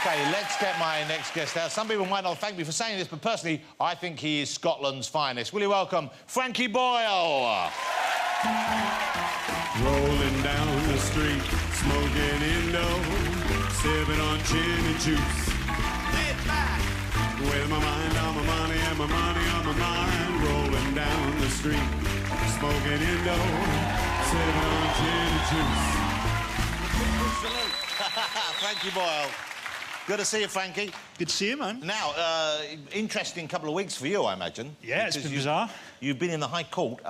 OK, let's get my next guest out. Some people might not thank me for saying this, but personally, I think he is Scotland's finest. Will you welcome Frankie Boyle? Rolling down the street, smoking Indo, sipping on gin and juice. Get back! With my mind on my money and my money on my mind. Rolling down the street, smoking Indo, sipping on gin and juice. Frankie Boyle. Good to see you, Frankie. Good to see you, man. Now, interesting couple of weeks for you, I imagine. Yeah, it's been bizarre. You've been in the High Court.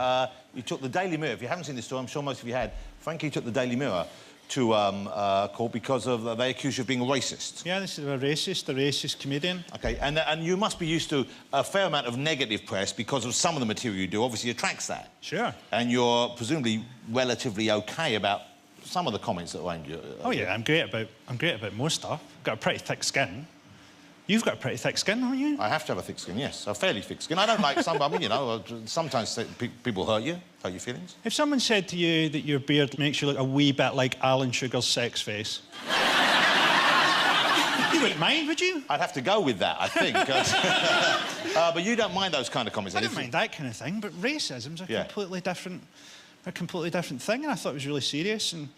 You took the Daily Mirror. If you haven't seen this story, I'm sure most of you had. Frankie took the Daily Mirror to court because of they accuse you of being a racist. Yeah, this is a racist comedian. OK, and you must be used to a fair amount of negative press because of some of the material you do obviously attracts that. Sure. And you're presumably relatively OK about some of the comments that are aimed at you. Oh, yeah, I'm great about most stuff. I've got a pretty thick skin. You've got a pretty thick skin, haven't you? I have to have a thick skin, yes. A fairly thick skin. I don't like some... I mean, you know, sometimes people hurt you, hurt your feelings. If someone said to you that your beard makes you look a wee bit like Alan Sugar's sex face... you wouldn't mind, would you? I'd have to go with that, I think. But you don't mind those kind of comments? I don't mind that kind of thing, but racism's a completely different thing, and I thought it was really serious, and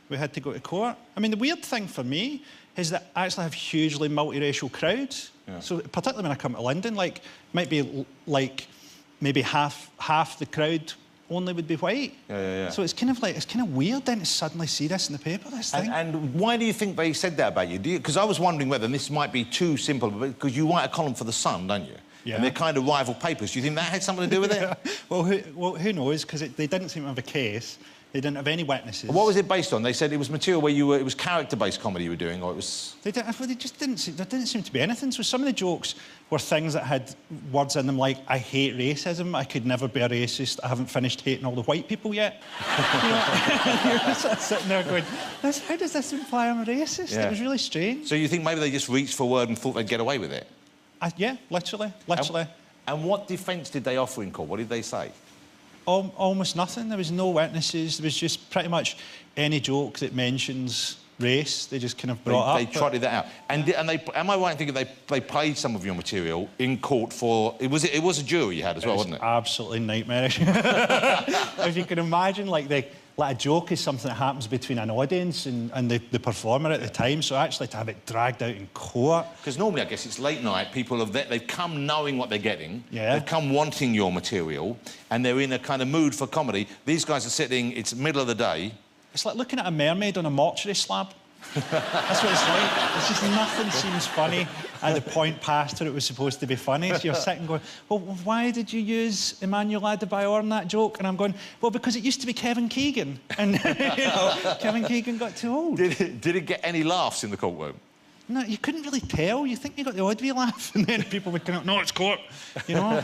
we had to go to court. I mean, the weird thing for me is that I actually have hugely multiracial crowds. Yeah. So particularly when I come to London, like, might be like maybe half the crowd only would be white. Yeah. So it's kind of weird then to suddenly see this in the paper, this thing. And why do you think they said that about you? Because I was wondering whether this might be too simple, because you write a column for The Sun, don't you? Yeah. And they're kind of rival papers. Do you think that had something to do with it? Well, who knows? Because they didn't seem to have a case. They didn't have any witnesses. What was it based on? They said it was material where it was character-based comedy you were doing, or it was... There didn't seem to be anything. So some of the jokes were things that had words in them like, I hate racism, I could never be a racist, I haven't finished hating all the white people yet. You know, you're sort of sitting there going, how does this imply I'm a racist? Yeah. It was really strange. So you think maybe they just reached for a word and thought they'd get away with it? Yeah, literally. And what defence did they offer in court? What did they say? Almost nothing. There was no witnesses. There was just pretty much any joke that mentions race, they just kind of brought up. They trotted that out. And am I right in thinking they played some of your material in court for... It was a jury you had as well, wasn't it? Absolutely nightmarish. If you can imagine, like a joke is something that happens between an audience and the performer at the time, so actually to have it dragged out in court... Because normally, I guess, it's late night, people they've come knowing what they're getting, they've come wanting your material, and they're in a kind of mood for comedy. These guys are sitting, it's middle of the day... It's like looking at a mermaid on a mortuary slab. That's what it's like. It's just nothing seems funny at the point past where it was supposed to be funny. So you're sitting going, well, why did you use Emmanuel Adebayor in that joke? And I'm going, well, because it used to be Kevin Keegan. And, you know, Kevin Keegan got too old. Did it get any laughs in the courtroom? No, you couldn't really tell. You think you got the odd wee laugh, and then people would come up, no, it's court, you know?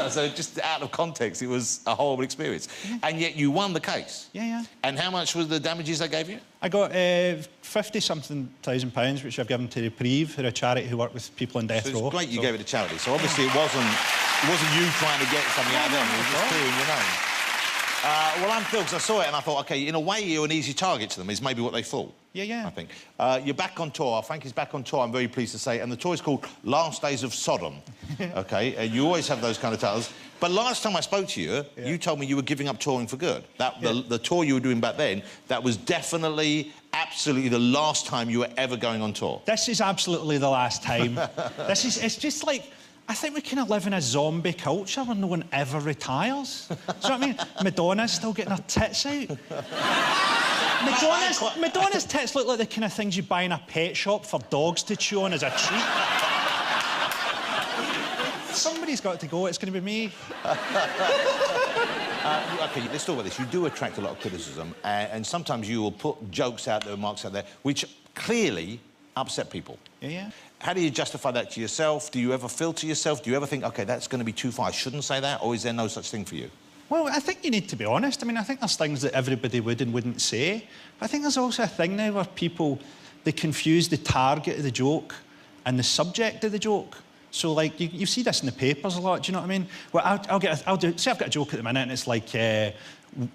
So just out of context, it was a horrible experience. Yeah. And yet you won the case. Yeah. And how much was the damages they gave you? I got £50-something thousand, which I've given to Reprieve, who are a charity who work with people on death row. It's great you gave it to charity. So obviously it wasn't you trying to get something out of them. It was just clearing your name. Well, I'm thrilled because I saw it and I thought, OK, in a way, you're an easy target to them, is maybe what they thought. Yeah. I think. You're back on tour. Frankie's back on tour, I'm very pleased to say, and the tour is called Last Days of Sodom. OK? You always have those kind of titles. But last time I spoke to you, you told me you were giving up touring for good. The tour you were doing back then, that was definitely, absolutely the last time you were ever going on tour. This is absolutely the last time. It's just like... I think we kind of live in a zombie culture where no one ever retires. Do you know what I mean? Madonna's still getting her tits out. Madonna's tits look like the kind of things you buy in a pet shop for dogs to chew on as a treat. Somebody's got to go. It's going to be me. OK, let's talk about this. You do attract a lot of criticism, and sometimes you will put jokes out there, remarks out there, which clearly upset people. Yeah. How do you justify that to yourself? Do you ever filter yourself? Do you ever think, OK, that's going to be too far, I shouldn't say that? Or is there no such thing for you? Well, I think you need to be honest. I mean, I think there's things that everybody would and wouldn't say. But I think there's also a thing now where people, they confuse the target of the joke and the subject of the joke. So, like, you see this in the papers a lot, do you know what I mean? Well, say I've got a joke at the minute and it's like,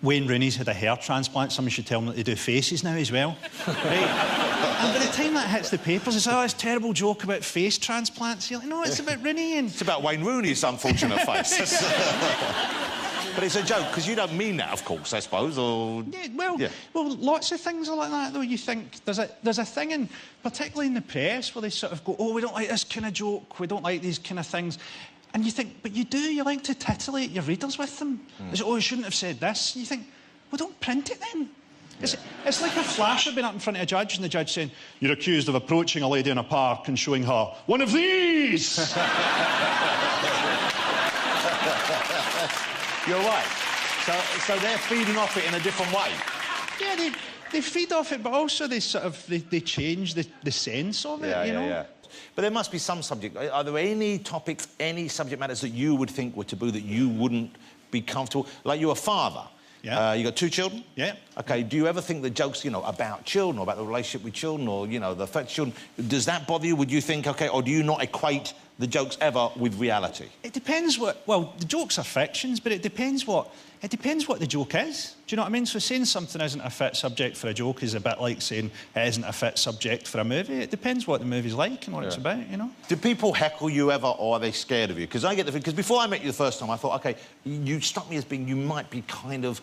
Wayne Rooney's had a hair transplant, someone should tell him that they do faces now as well. Right? And by the time that hits the papers, it's, oh, it's a terrible joke about face transplants. You're like, no, it's about Rooney and... It's about Wayne Rooney's unfortunate face. But it's a joke, because you don't mean that, of course, I suppose, or... Yeah, well, lots of things are like that, though. You think... There's a thing, in, particularly in the press, where they sort of go, oh, we don't like this kind of joke, we don't like these kind of things. And you think, but you do, you like to titillate your readers with them. It's, oh, you shouldn't have said this. And you think, well, don't print it then. It's like a flasher being up in front of a judge and the judge saying, you're accused of approaching a lady in a park and showing her one of these! You're right. So they're feeding off it in a different way. Yeah, they feed off it, but also they sort of they change the sense of it, you know? Yeah. But there must be some subject. Are there any topics, any subject matters that you would think were taboo that you wouldn't be comfortable? Like, you're a father. Yeah. You got 2 children? Yeah. OK, do you ever think the jokes, you know, about children or about the relationship with children or, you know, the effect of children, does that bother you? Would you think, OK, or do you not equate the jokes ever with reality? It depends what... Well, the jokes are fictions, but it depends what the joke is. Do you know what I mean? So saying something isn't a fit subject for a joke is a bit like saying it isn't a fit subject for a movie. It depends what the movie's like and what it's about, you know? Do people heckle you ever, or are they scared of you? Because I get the... Because before I met you the first time, I thought, OK, you struck me as being... You might be kind of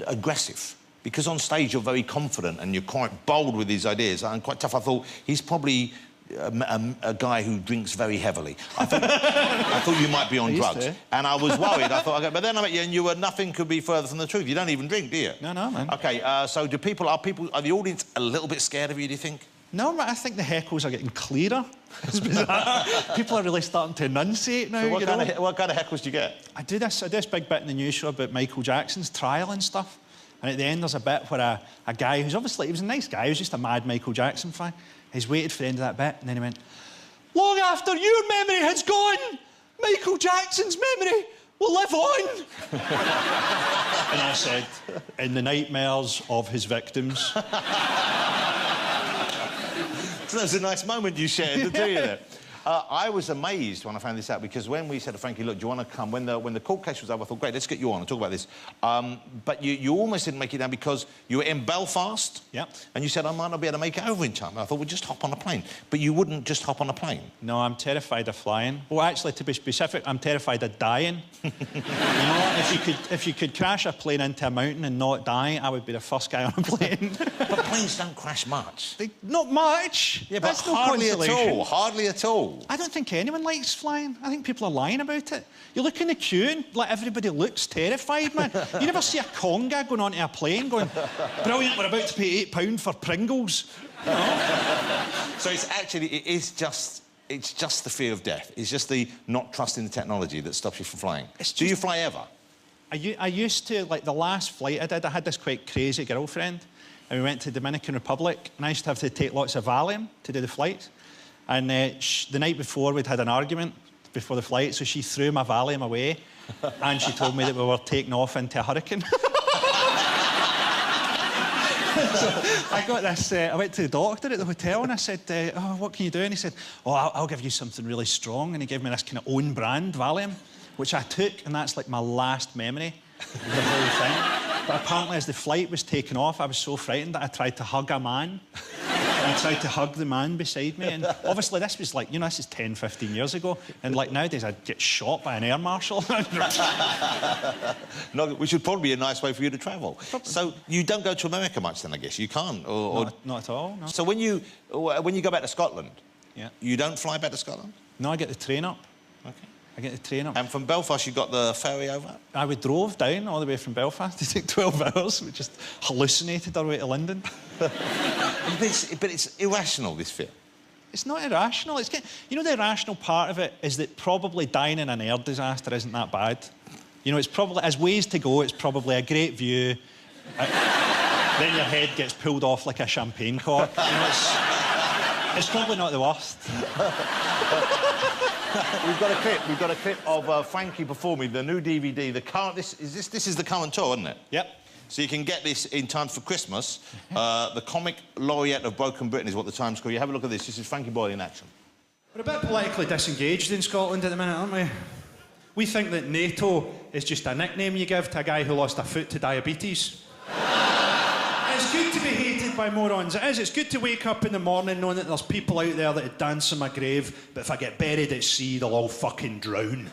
aggressive. Because on stage you're very confident and you're quite bold with these ideas and quite tough. I thought, he's probably... a guy who drinks very heavily. I thought you might be on drugs. And I was worried. I thought, OK, but then I met you and you were... Nothing could be further from the truth. You don't even drink, do you? No, man. OK, so are the audience a little bit scared of you, do you think? No, but I think the heckles are getting clearer. It's bizarre. People are really starting to enunciate now, So what kind of heckles do you get? I do this big bit in the news show about Michael Jackson's trial and stuff. And at the end, there's a bit where a guy who's obviously... He was a nice guy, he was just a mad Michael Jackson fan. He's waited for the end of that bit, and then he went, long after your memory has gone, Michael Jackson's memory will live on. And I said, in the nightmares of his victims. So that was a nice moment you shared, didn't you? There? I was amazed when I found this out, because when we said to Frankie, look, do you want to come? When the court case was over, I thought, great, let's get you on and talk about this. But you almost didn't make it down because you were in Belfast. Yep. And you said, I might not be able to make it over in time. And I thought, well, just hop on a plane. But you wouldn't just hop on a plane. No, I'm terrified of flying. Well, actually, to be specific, I'm terrified of dying. You know, if you could crash a plane into a mountain and not die, I would be the first guy on a plane. But planes don't crash much. Not much. Yeah, but that's no hardly at all. Hardly at all. I don't think anyone likes flying. I think people are lying about it. You look in the queue and like everybody looks terrified, man. You never see a conga going onto a plane going, brilliant, we're about to pay £8 for Pringles. You know? So it's just the fear of death. It's just the not trusting the technology that stops you from flying. Do you fly ever? I used to, like the last flight I did, I had this quite crazy girlfriend and we went to Dominican Republic and I used to have to take lots of Valium to do the flights. And the night before, we'd had an argument before the flight, so she threw my Valium away and she told me that we were taking off into a hurricane. So I got this... I went to the doctor at the hotel and I said, oh, what can you do? And he said, oh, I'll give you something really strong. And he gave me this kind of own brand Valium, which I took, and that's like my last memory of the whole thing. But apparently, as the flight was taking off, I was so frightened that I tried to hug a man. I tried to hug the man beside me, and obviously this was like, you know, this is 10, 15 years ago, and like nowadays I'd get shot by an air marshal. No, which would probably be a nice way for you to travel. Probably. So you don't go to America much then, I guess? You can't? Not at all, no. So when you go back to Scotland, yeah, you don't fly back to Scotland? No, I get the train up. OK. I get the train up. And from Belfast, you got the ferry over? We drove down all the way from Belfast. It took 12 hours. We just hallucinated our way to London. But it's irrational, this fear. It's not irrational. You know, the irrational part of it is that probably dying in an air disaster isn't that bad. You know, it's probably... As ways to go, it's probably a great view. Then your head gets pulled off like a champagne cork. You know, it's probably not the worst. We've got a clip of Frankie performing the new DVD. This is the current tour, isn't it? Yep. So you can get this in time for Christmas. The comic laureate of Broken Britain is what the Times call you. Have a look at this. This is Frankie Boyle in action. We're a bit politically disengaged in Scotland at the minute, aren't we? We think that NATO is just a nickname you give to a guy who lost a foot to diabetes. It's good to be hated by morons. It is. It's good to wake up in the morning knowing that there's people out there that would dance in my grave, but if I get buried at sea, they'll all fucking drown.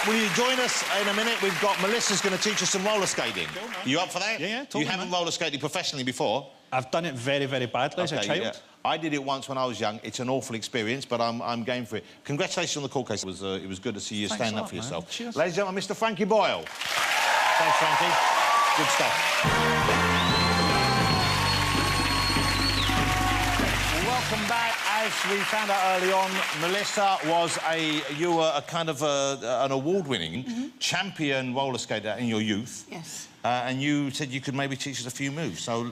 Will you join us in a minute? We've got Melissa's going to teach us some roller skating. Cool, man. You up for that? Yeah, totally, You haven't roller skated professionally before? I've done it very, very badly as a child. Yeah. I did it once when I was young. It's an awful experience, but I'm game for it. Congratulations on the court case. It was good to see you stand up for yourself. Cheers. Ladies and gentlemen, Mr. Frankie Boyle. Thanks, Frankie. Good stuff. Welcome back. As we found out early on, Melissa you were a kind of an award-winning champion roller skater in your youth. Yes. And you said you could maybe teach us a few moves. So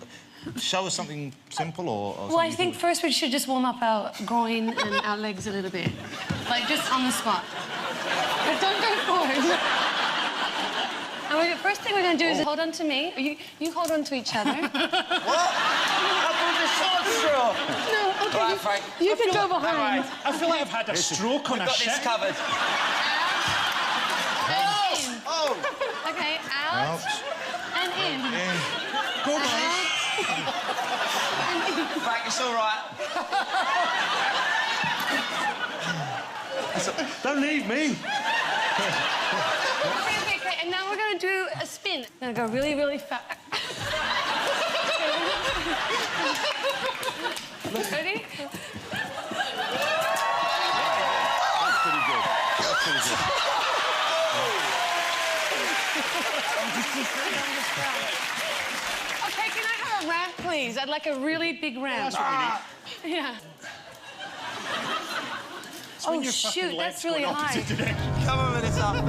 show us something simple or well, I think first we should just warm up our groin and our legs a little bit. Like, just on the spot. But don't go forward. And the first thing we're going to do is hold on to me. You hold on to each other. What? I put the sword straw. No, OK. Right, Frank. You can go behind. I feel like I've had a stroke on a ship. We've got this covered. Oh! OK, out. And in. Go on. Frank, it's all right. Don't leave me. Okay, and now we're going to do a spin. I'm going to go really, really fast. Ready? That's pretty good. That's pretty good. OK, can I have a ramp, please? I'd like a really big ramp. That's what we need. Yeah. Oh, shoot, that's really high. Come on, Melissa.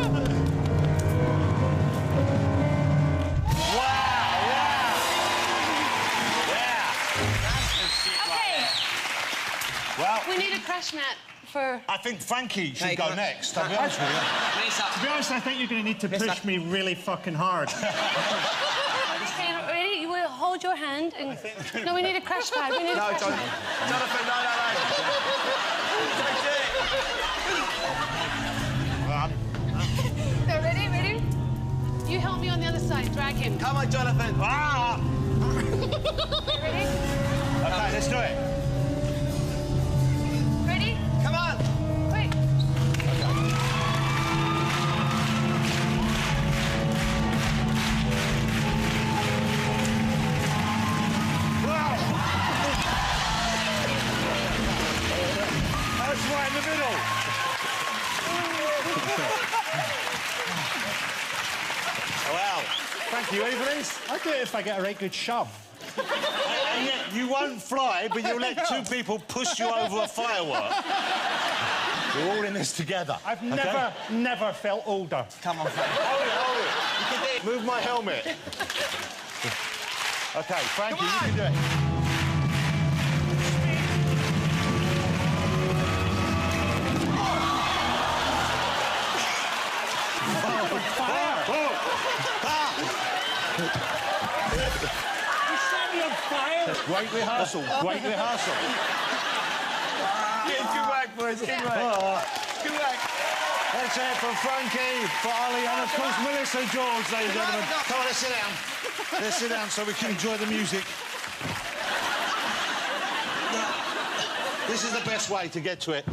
Well, We need a crash mat for... I think Frankie should go come on. next, I'll be honest with you. Melissa. To be honest, I think you're going to need to push me really fucking hard. Okay, ready? You will hold your hand and... No, we need a crash pad. We need a crash Jonathan, mat. So, ready? You help me on the other side. Drag him. Come on, Jonathan. Ready? OK, let's do it. Ready? Come on. Wait. That's right in the middle. Well, Frankie, you ready for this? I'll do it if I get a right good shove. And yet, you won't fly, but you'll let two people push you over a firework. We're all in this together. I've okay? never felt older. Come on, Frank. Hold it. You can do it. Move my helmet. OK, Frankie, you can do it. Great rehearsal, great rehearsal. Good work, boys. Good work. Good work. Let's hear it from Frankie, for Olly, and of course Melissa George, ladies and gentlemen. Come on, let's sit down. Let's sit down so we can enjoy the music. This is the best way to get to it.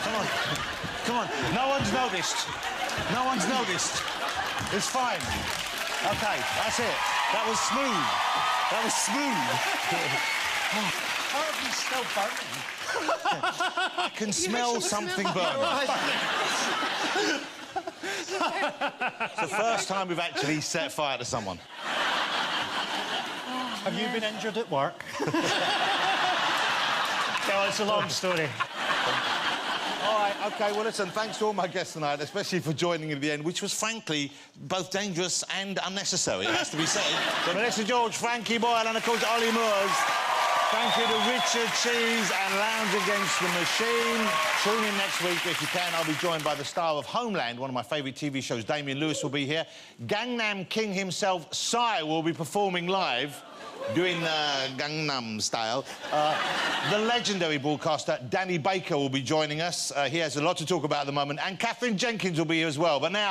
Come on. Come on. No one's noticed. No one's noticed. It's fine. OK, that's it. That was smooth. That was smooth. He's still burning. I can smell something burning. It's the first time we've actually set fire to someone. Have you been injured at work? Well, it's a long story. All right, OK, well, listen, thanks to all my guests tonight, especially for joining at the end, which was, frankly, both dangerous and unnecessary, it has to be said. But Melissa George, Frankie Boyle and, of course, Olly Murs. Thank you to Richard Cheese and Lounge Against the Machine. Tune in next week if you can. I'll be joined by the star of Homeland, one of my favourite TV shows. Damian Lewis will be here. Gangnam King himself, Psy, will be performing live, doing Gangnam style. The legendary broadcaster Danny Baker will be joining us. He has a lot to talk about at the moment. And Catherine Jenkins will be here as well. But now,